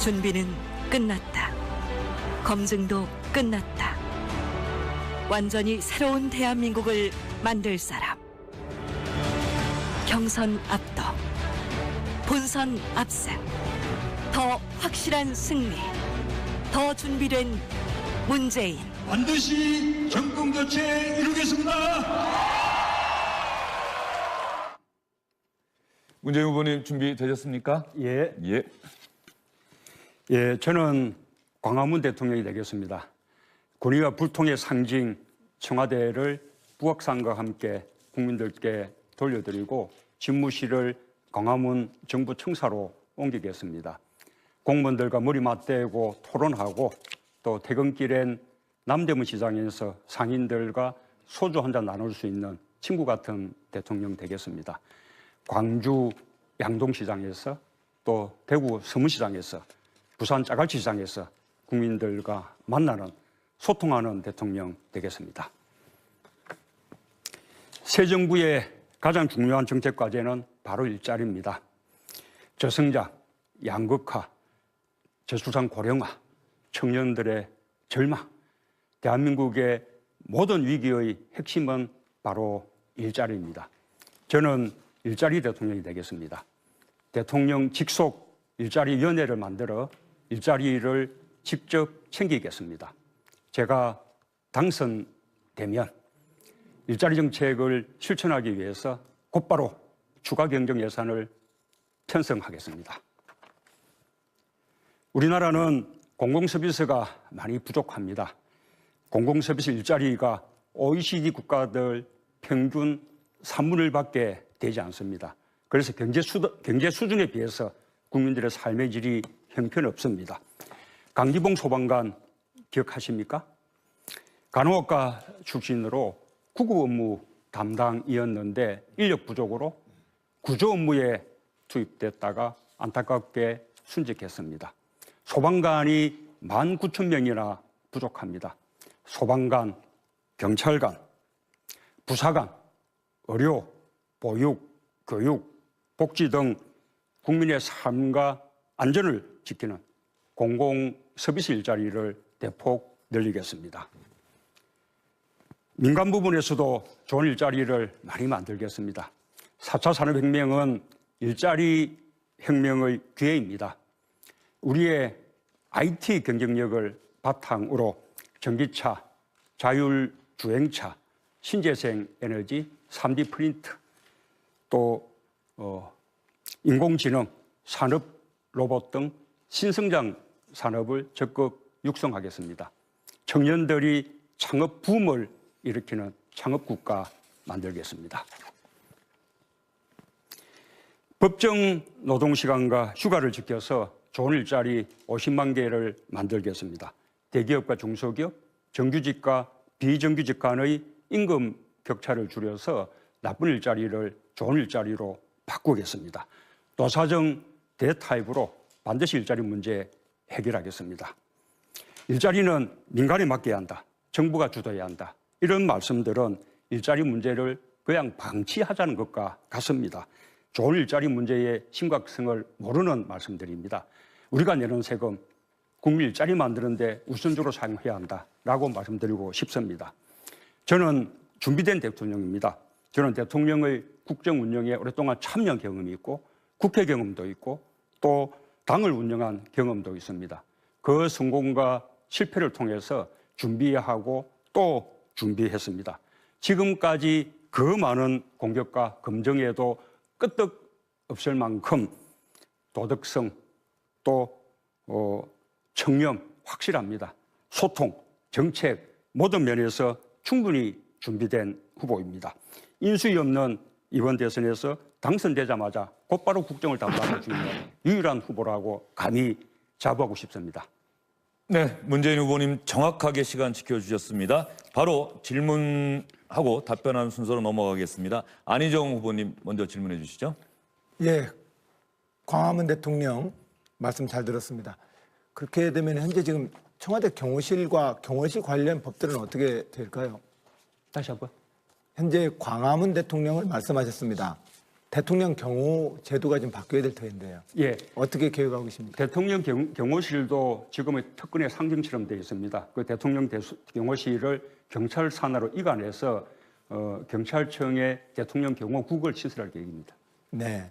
준비는 끝났다. 검증도 끝났다. 완전히 새로운 대한민국을 만들 사람. 경선 압도, 본선 압승, 더 확실한 승리, 더 준비된 문재인. 반드시 정권 교체 이루겠습니다. 문재인 후보님 준비되셨습니까? 예. 예. 예, 저는 광화문 대통령이 되겠습니다. 권위와 불통의 상징 청와대를 부엌상과 함께 국민들께 돌려드리고 집무실을 광화문 정부 청사로 옮기겠습니다. 공무원들과 머리 맞대고 토론하고 또 퇴근길엔 남대문 시장에서 상인들과 소주 한잔 나눌 수 있는 친구 같은 대통령 되겠습니다. 광주 양동시장에서 또 대구 서문시장에서 부산 짜갈시장에서 국민들과 만나는 소통하는 대통령 되겠습니다. 새 정부의 가장 중요한 정책 과제는 바로 일자리입니다. 저성장, 양극화, 저출산 고령화, 청년들의 절망, 대한민국의 모든 위기의 핵심은 바로 일자리입니다. 저는 일자리 대통령이 되겠습니다. 대통령 직속 일자리위원회를 만들어 일자리를 직접 챙기겠습니다. 제가 당선되면 일자리 정책을 실천하기 위해서 곧바로 추가 경정 예산을 편성하겠습니다. 우리나라는 공공서비스가 많이 부족합니다. 공공서비스 일자리가 OECD 국가들 평균 3분의 1밖에 되지 않습니다. 그래서 경제 수준에 비해서 국민들의 삶의 질이 형편없습니다. 강기봉 소방관 기억하십니까? 간호학과 출신으로 구급 업무 담당이었는데 인력 부족으로 구조 업무에 투입됐다가 안타깝게 순직했습니다. 소방관이 19,000명이나 부족합니다. 소방관, 경찰관, 부사관, 의료, 보육, 교육, 복지 등 국민의 삶과 안전을 지키는 공공 서비스 일자리를 대폭 늘리겠습니다. 민간 부분에서도 좋은 일자리를 많이 만들겠습니다. 4차 산업혁명은 일자리 혁명의 기회입니다. 우리의 IT 경쟁력을 바탕으로 전기차, 자율주행차, 신재생 에너지, 3D 프린트, 또 인공지능, 산업 로봇 등 신성장 산업을 적극 육성하겠습니다. 청년들이 창업 붐을 일으키는 창업국가 만들겠습니다. 법정 노동시간과 휴가를 지켜서 좋은 일자리 50만 개를 만들겠습니다. 대기업과 중소기업, 정규직과 비정규직 간의 임금 격차를 줄여서 나쁜 일자리를 좋은 일자리로 바꾸겠습니다. 노사정 대타입으로 반드시 일자리 문제 해결하겠습니다. 일자리는 민간에 맡겨야 한다. 정부가 주도해야 한다. 이런 말씀들은 일자리 문제를 그냥 방치하자는 것과 같습니다. 좋은 일자리 문제의 심각성을 모르는 말씀들입니다. 우리가 내는 세금, 국민 일자리 만드는데 우선적으로 사용해야 한다라고 말씀드리고 싶습니다. 저는 준비된 대통령입니다. 저는 대통령의 국정 운영에 오랫동안 참여 경험이 있고 국회 경험도 있고 또 당을 운영한 경험도 있습니다. 그 성공과 실패를 통해서 준비하고 또 준비했습니다. 지금까지 그 많은 공격과 검증에도 끄떡 없을 만큼 도덕성 또 청렴 확실합니다. 소통, 정책 모든 면에서 충분히 준비된 후보입니다. 인수위 없는 이번 대선에서 당선되자마자 곧바로 국정을 담당할 수 있는 유일한 후보라고 감히 자부하고 싶습니다. 네, 문재인 후보님 정확하게 시간 지켜주셨습니다. 바로 질문하고 답변하는 순서로 넘어가겠습니다. 안희정 후보님 먼저 질문해 주시죠. 예, 광화문 대통령 말씀 잘 들었습니다. 그렇게 되면 현재 지금 청와대 경호실과 경호실 관련 법들은 어떻게 될까요? 다시 한번. 현재 광화문 대통령을 말씀하셨습니다. 대통령 경호 제도가 좀 바뀌어야 될 터인데요. 예, 어떻게 계획하고 계십니까? 대통령 경호실도 지금의 특권의 상징처럼 되어 있습니다. 그 대통령 경호실을 경찰 산하로 이관해서 경찰청에 대통령 경호국을 시설할 계획입니다. 네.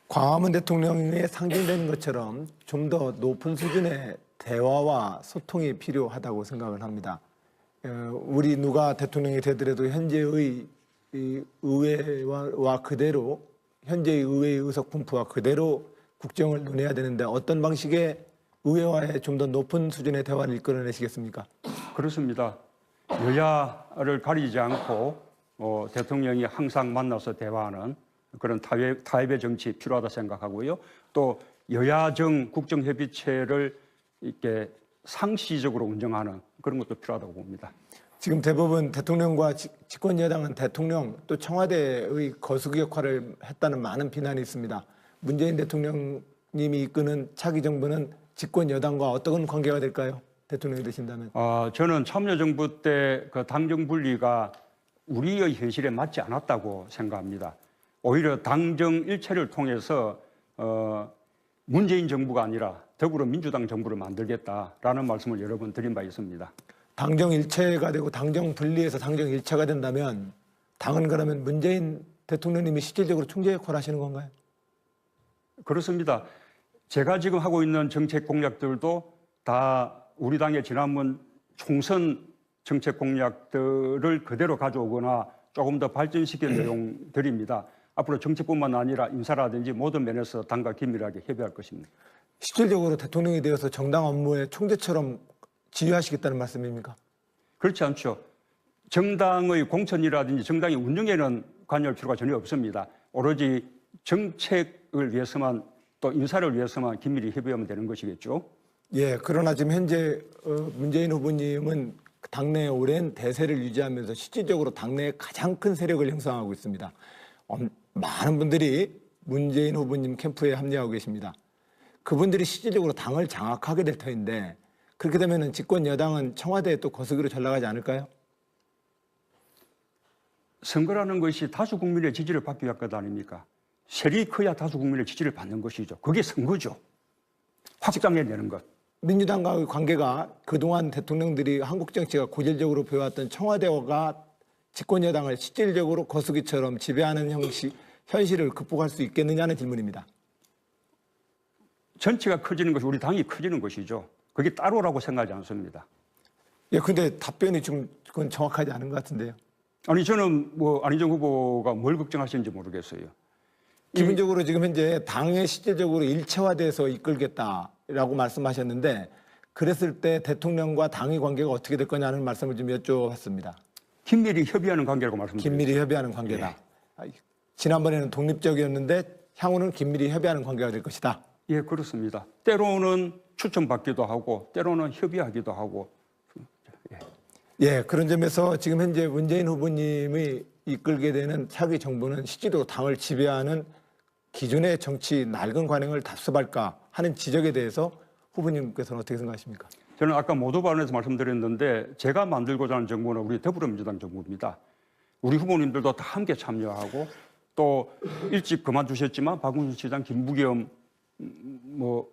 광화문 대통령의 상징되는 것처럼 좀 더 높은 수준의 대화와 소통이 필요하다고 생각을 합니다. 우리 누가 대통령이 되더라도 현재의 이 의회와 그대로 현재의 의회의 의석 분포와 그대로 국정을 논해야 되는데 어떤 방식의 의회와의 좀 더 높은 수준의 대화를 이끌어내시겠습니까? 그렇습니다. 여야를 가리지 않고 대통령이 항상 만나서 대화하는 그런 타협의 정치 필요하다 생각하고요. 또 여야정 국정협의체를 이렇게 상시적으로 운영하는 그런 것도 필요하다고 봅니다. 지금 대부분 대통령과 집권 여당은 대통령 또 청와대의 거수기 역할을 했다는 많은 비난이 있습니다. 문재인 대통령님이 이끄는 차기 정부는 집권 여당과 어떤 관계가 될까요? 대통령이 되신다면. 저는 참여정부 때 그 당정 분리가 우리의 현실에 맞지 않았다고 생각합니다. 오히려 당정 일체를 통해서 문재인 정부가 아니라 더불어민주당 정부를 만들겠다라는 말씀을 여러 번 드린 바 있습니다. 당정 일체가 되고 당정 분리해서 당정 일체가 된다면 당은 그러면 문재인 대통령님이 실질적으로 총재 역할을 하시는 건가요? 그렇습니다. 제가 지금 하고 있는 정책 공약들도 다 우리 당의 지난번 총선 정책 공약들을 그대로 가져오거나 조금 더 발전시킨 내용들입니다. 앞으로 정책뿐만 아니라 인사라든지 모든 면에서 당과 긴밀하게 협의할 것입니다. 실질적으로 대통령이 되어서 정당 업무에 총재처럼 지휘하시겠다는 말씀입니까? 그렇지 않죠. 정당의 공천이라든지 정당의 운영에는 관여할 필요가 전혀 없습니다. 오로지 정책을 위해서만 또 인사를 위해서만 긴밀히 협의하면 되는 것이겠죠. 예, 그러나 지금 현재 문재인 후보님은 당내에 오랜 대세를 유지하면서 실질적으로 당내에 가장 큰 세력을 형성하고 있습니다. 많은 분들이 문재인 후보님 캠프에 합류하고 계십니다. 그분들이 실질적으로 당을 장악하게 될 터인데 그렇게 되면 집권 여당은 청와대에 또 거수기로 전락하지 않을까요? 선거라는 것이 다수 국민의 지지를 받기 위한 것 아닙니까? 세력이 커야 다수 국민의 지지를 받는 것이죠. 그게 선거죠. 확장해내는 것. 민주당과의 관계가 그동안 대통령들이 한국 정치가 고질적으로 배워왔던 청와대가 집권 여당을 실질적으로 거수기처럼 지배하는 현실을 극복할 수 있겠느냐는 질문입니다. 전체가 커지는 것이 우리 당이 커지는 것이죠. 그게 따로라고 생각하지 않습니다. 예, 근데 답변이 좀 그건 정확하지 않은 것 같은데요. 아니 저는 안희정 후보가 뭘 걱정하시는지 모르겠어요. 기본적으로 지금 현재 당에 실질적으로 일체화돼서 이끌겠다라고 말씀하셨는데 그랬을 때 대통령과 당의 관계가 어떻게 될 거냐는 말씀을 좀 여쭤봤습니다. 긴밀히 협의하는 관계라고 말씀드렸습니다. 긴밀히 협의하는 관계다. 지난번에는 독립적이었는데 향후는 긴밀히 협의하는 관계가 될 것이다. 예, 그렇습니다. 때로는 추천받기도 하고 때로는 협의하기도 하고. 예, 그런 점에서 지금 현재 문재인 후보님이 이끌게 되는 차기 정부는 실제로 당을 지배하는 기존의 정치 낡은 관행을 답습할까 하는 지적에 대해서 후보님께서는 어떻게 생각하십니까? 저는 아까 모두 발언에서 말씀드렸는데 제가 만들고자 하는 정부는 우리 더불어민주당 정부입니다. 우리 후보님들도 다 함께 참여하고 또 일찍 그만두셨지만 박문수 시장, 김부겸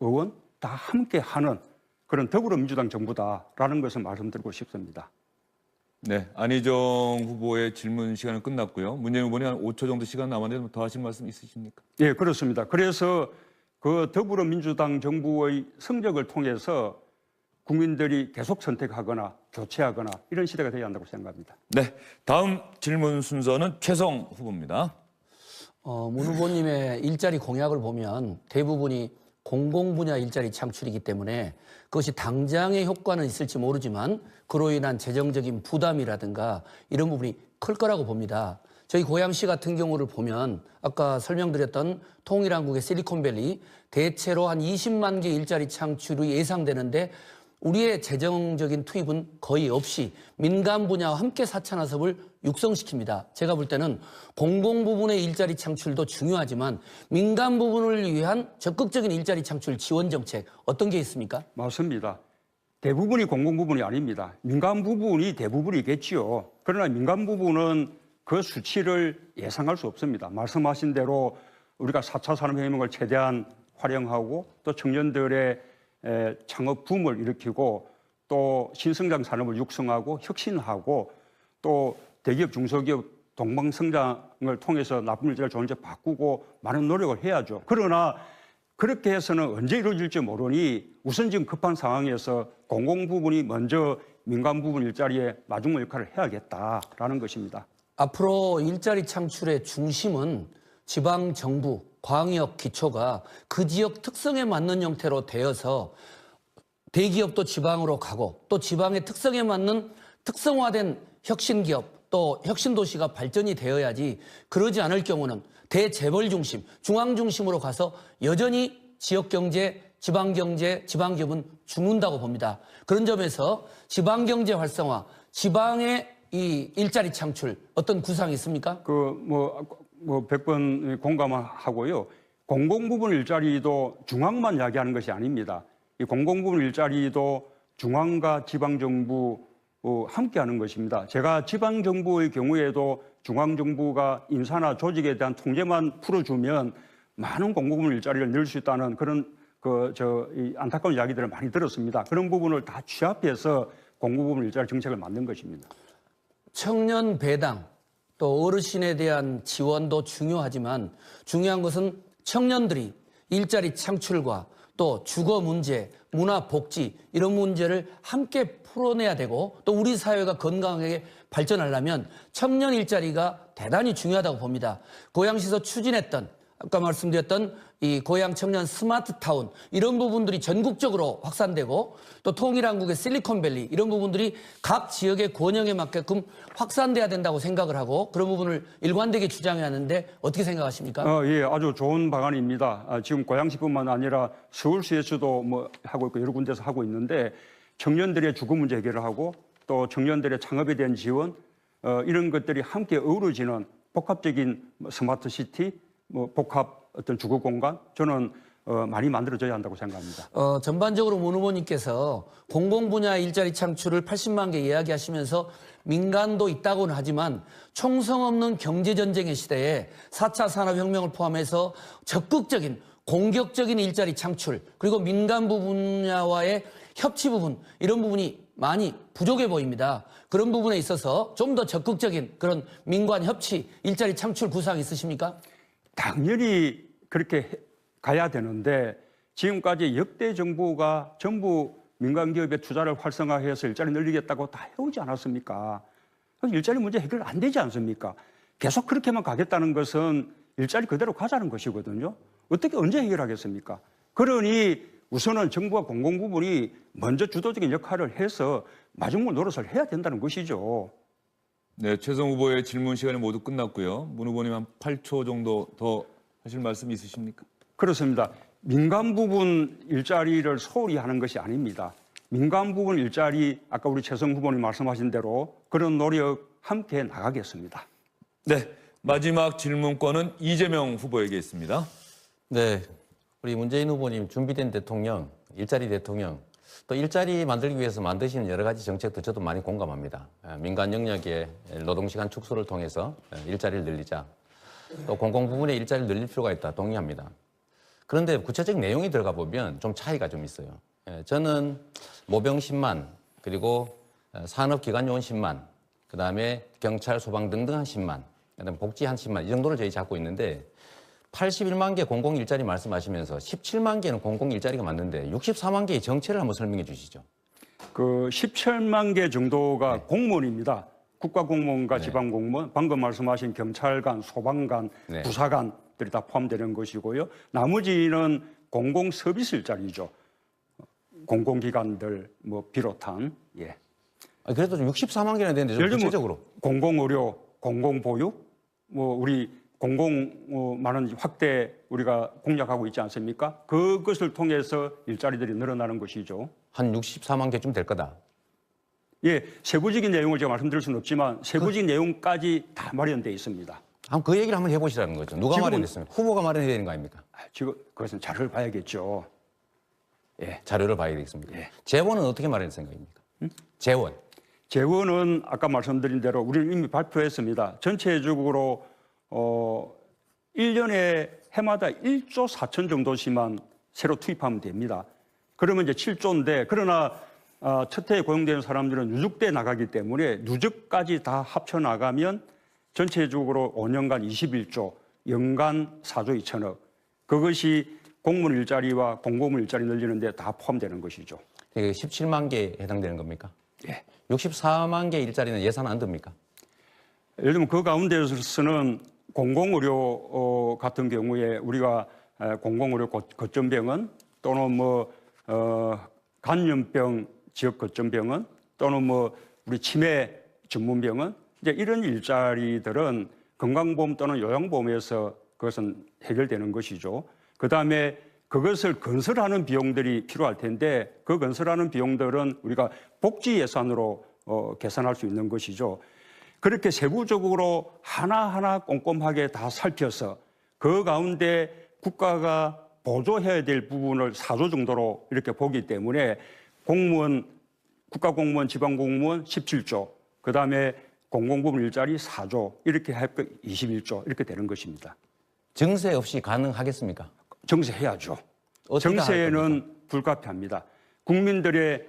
의원 다 함께 하는 그런 더불어민주당 정부다라는 것을 말씀드리고 싶습니다. 네, 안희정 후보의 질문 시간은 끝났고요. 문재인 후보님 한 5초 정도 시간 남았는데 더 하실 말씀 있으십니까? 예, 그렇습니다. 그래서 그 더불어민주당 정부의 성적을 통해서 국민들이 계속 선택하거나 교체하거나 이런 시대가 되어야 한다고 생각합니다. 네, 다음 질문 순서는 최성 후보입니다. 문 후보님의 일자리 공약을 보면 대부분이 공공 분야 일자리 창출이기 때문에 그것이 당장의 효과는 있을지 모르지만 그로 인한 재정적인 부담이라든가 이런 부분이 클 거라고 봅니다. 저희 고양시 같은 경우를 보면 아까 설명드렸던 통일한국의 실리콘밸리 대체로 한 20만 개 일자리 창출이 예상되는데 우리의 재정적인 투입은 거의 없이 민간 분야와 함께 4차 사업을 육성시킵니다. 제가 볼 때는 공공 부분의 일자리 창출도 중요하지만 민간 부분을 위한 적극적인 일자리 창출 지원 정책 어떤 게 있습니까? 맞습니다. 대부분이 공공 부분이 아닙니다. 민간 부분이 대부분이겠지요. 그러나 민간 부분은 그 수치를 예상할 수 없습니다. 말씀하신 대로 우리가 4차 산업혁명을 최대한 활용하고 또 청년들의 창업 붐을 일으키고 또 신성장 산업을 육성하고 혁신하고 또 대기업 중소기업 동방성장을 통해서 나쁜 일자리를 좋은 일자리로 바꾸고 많은 노력을 해야죠. 그러나 그렇게 해서는 언제 이루어질지 모르니 우선 지금 급한 상황에서 공공 부분이 먼저 민간 부분 일자리에 마중물 역할을 해야겠다라는 것입니다. 앞으로 일자리 창출의 중심은 지방 정부, 광역 기초가 그 지역 특성에 맞는 형태로 되어서 대기업도 지방으로 가고 또 지방의 특성에 맞는 특성화된 혁신기업 또 혁신도시가 발전이 되어야지 그러지 않을 경우는 대재벌 중심, 중앙 중심으로 가서 여전히 지역경제, 지방경제, 지방기업은 죽는다고 봅니다. 그런 점에서 지방경제 활성화, 지방의 이 일자리 창출 어떤 구상이 있습니까? 100번 공감하고요. 공공부분 일자리도 중앙만 이야기하는 것이 아닙니다. 이 공공부분 일자리도 중앙과 지방정부 함께하는 것입니다. 제가 지방정부의 경우에도 중앙정부가 인사나 조직에 대한 통제만 풀어주면 많은 공공부문 일자리를 늘 수 있다는 그런 안타까운 이야기들을 많이 들었습니다. 그런 부분을 다 취합해서 공공부문 일자리 정책을 만든 것입니다. 청년 배당 또 어르신에 대한 지원도 중요하지만 중요한 것은 청년들이 일자리 창출과 또 주거 문제, 문화 복지 이런 문제를 함께 풀어내야 되고 또 우리 사회가 건강하게 발전하려면 청년 일자리가 대단히 중요하다고 봅니다. 고양시에서 추진했던 아까 말씀드렸던 이 고양 청년 스마트타운 이런 부분들이 전국적으로 확산되고 또 통일한국의 실리콘밸리 이런 부분들이 각 지역의 권역에 맞게끔 확산돼야 된다고 생각을 하고 그런 부분을 일관되게 주장해야 하는데 어떻게 생각하십니까? 예, 아주 좋은 방안입니다. 지금 고양시뿐만 아니라 서울시에서도 하고 있고 여러 군데서 하고 있는데 청년들의 주거 문제 해결을 하고 또 청년들의 창업에 대한 지원 이런 것들이 함께 어우러지는 복합적인 스마트 시티 복합 어떤 주거 공간 저는 많이 만들어져야 한다고 생각합니다. 전반적으로 문 후보님께서 공공 분야 일자리 창출을 80만 개 이야기하시면서 민간도 있다고는 하지만 총성 없는 경제 전쟁의 시대에 4차 산업혁명을 포함해서 적극적인 공격적인 일자리 창출 그리고 민간 분야와의 협치 부분 이런 부분이 많이 부족해 보입니다. 그런 부분에 있어서 좀 더 적극적인 그런 민관 협치 일자리 창출 구상 있으십니까? 당연히 그렇게 가야 되는데 지금까지 역대 정부가 전부 민간 기업의 투자를 활성화해서 일자리 늘리겠다고 다 해오지 않았습니까? 일자리 문제 해결 안 되지 않습니까? 계속 그렇게만 가겠다는 것은 일자리 그대로 가자는 것이거든요. 어떻게 언제 해결하겠습니까? 그러니 우선은 정부와 공공부문이 먼저 주도적인 역할을 해서 마중물 노릇을 해야 된다는 것이죠. 네, 최성 후보의 질문 시간이 모두 끝났고요. 문 후보님 한 8초 정도 더 하실 말씀 있으십니까? 그렇습니다. 민간 부분 일자리를 소홀히 하는 것이 아닙니다. 민간 부분 일자리 아까 우리 최성 후보님 말씀하신 대로 그런 노력 함께 나가겠습니다. 네, 마지막 질문권은 이재명 후보에게 있습니다. 네, 우리 문재인 후보님 준비된 대통령, 일자리 대통령 또 일자리 만들기 위해서 만드시는 여러 가지 정책도 저도 많이 공감합니다. 민간 영역의 노동시간 축소를 통해서 일자리를 늘리자. 또 공공부문의 일자리를 늘릴 필요가 있다. 동의합니다. 그런데 구체적인 내용이 들어가 보면 좀 차이가 좀 있어요. 저는 모병 10만, 그리고 산업기관요원 10만, 그다음에 경찰, 소방 등등 한 10만, 그다음에 복지 한 10만 이 정도를 저희 잡고 있는데 81만 개 공공 일자리 말씀하시면서 17만 개는 공공 일자리가 맞는데 64만 개의 정체를 한번 설명해 주시죠. 그 17만 개 정도가 네. 공무원입니다. 국가공무원과 네. 지방공무원, 방금 말씀하신 경찰관, 소방관, 네. 부사관들이 다 포함되는 것이고요. 나머지는 공공 서비스 일자리죠. 공공기관들 비롯한 예. 그래도 좀 64만 개나 되는데 좀 예를 들면 구체적으로. 공공의료, 공공보육, 우리 공공 많은 확대 우리가 공략하고 있지 않습니까? 그것을 통해서 일자리들이 늘어나는 것이죠. 한 64만 개쯤 될 거다. 예, 세부적인 내용을 제가 말씀드릴 수는 없지만 세부적인 내용까지 다 마련되어 있습니다. 한번 그 얘기를 한번 해보시라는 거죠. 누가 지금은- 마련했습니까? 후보가 마련해야 되는 거 아닙니까? 지금 그것은 자료를 봐야겠죠. 예, 자료를 봐야 되겠습니다. 예. 재원은 어떻게 마련할 생각입니까? 재원. 재원은 아까 말씀드린 대로 우리는 이미 발표했습니다. 전체적으로 1년에 해마다 1조 4천 정도씩만 새로 투입하면 됩니다. 그러면 이제 7조인데 그러나 첫 해에 고용되는 사람들은 누적돼 나가기 때문에 누적까지 다 합쳐 나가면 전체적으로 5년간 21조, 연간 4조 2천억. 그것이 공무원 일자리와 공공부문 일자리 늘리는데 다 포함되는 것이죠. 이게 17만 개에 해당되는 겁니까? 예. 64만 개 일자리는 예산 안 듭니까? 예를 들면 그 가운데서는 공공의료 같은 경우에 우리가 공공의료 거점병원 또는 간염병 지역 거점병원 또는 우리 치매 전문병원 이제 이런 일자리들은 건강보험 또는 요양보험에서 그것은 해결되는 것이죠. 그다음에 그것을 건설하는 비용들이 필요할 텐데 그 건설하는 비용들은 우리가 복지 예산으로 계산할 수 있는 것이죠. 그렇게 세부적으로 하나하나 꼼꼼하게 다 살펴서 그 가운데 국가가 보조해야 될 부분을 4조 정도로 이렇게 보기 때문에 공무원, 국가공무원, 지방공무원 17조, 그 다음에 공공부문 일자리 4조, 이렇게 할 거 21조, 이렇게 되는 것입니다. 증세 없이 가능하겠습니까? 정세해야죠. 어떻게 할 정세는 겁니까? 불가피합니다. 국민들의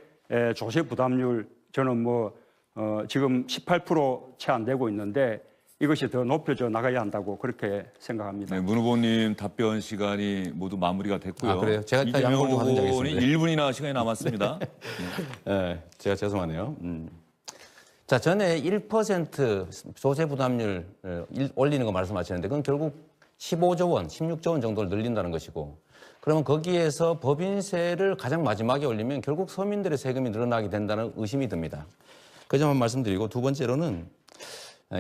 조세 부담률, 저는 지금 18% 채 안 되고 있는데 이것이 더 높여져 나가야 한다고 그렇게 생각합니다. 네, 문 후보님 답변 시간이 모두 마무리가 됐고요. 아, 그래요? 제가 일단 이재명 양보를 좀 하든지 후보는 하겠습니다. 1분이나 시간이 남았습니다. 네, 제가 죄송하네요. 자, 전에 1% 조세 부담률 올리는 거 말씀하셨는데 그건 결국 15조 원, 16조 원 정도를 늘린다는 것이고 그러면 거기에서 법인세를 가장 마지막에 올리면 결국 서민들의 세금이 늘어나게 된다는 의심이 듭니다. 그 점만 말씀드리고 두 번째로는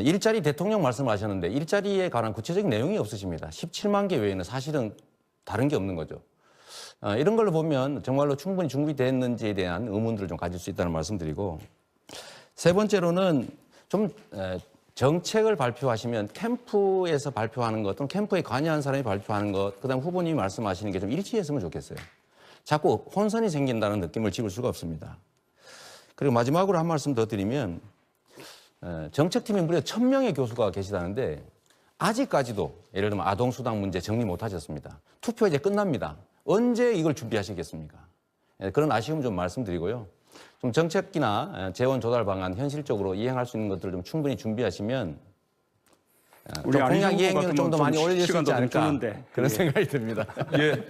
일자리 대통령 말씀하셨는데 일자리에 관한 구체적인 내용이 없으십니다. 17만 개 외에는 사실은 다른 게 없는 거죠. 이런 걸로 보면 정말로 충분히 준비됐는지에 대한 의문들을 좀 가질 수 있다는 말씀드리고 세 번째로는 좀 정책을 발표하시면 캠프에서 발표하는 것 또는 캠프에 관여한 사람이 발표하는 것 그다음 후보님이 말씀하시는 게 좀 일치했으면 좋겠어요. 자꾸 혼선이 생긴다는 느낌을 지울 수가 없습니다. 그리고 마지막으로 한 말씀 더 드리면 정책팀에 무려 1000명의 교수가 계시다는데 아직까지도 예를 들면 아동수당 문제 정리 못 하셨습니다. 투표 이제 끝납니다. 언제 이걸 준비하시겠습니까? 그런 아쉬움 좀 말씀드리고요. 좀 정책이나 재원 조달 방안 현실적으로 이행할 수 있는 것들을 좀 충분히 준비하시면 우리 공약 이행률을 좀 더 많이 올릴 수 있지 시간도 좀 않을까 주는데. 그런 생각이 듭니다. 예.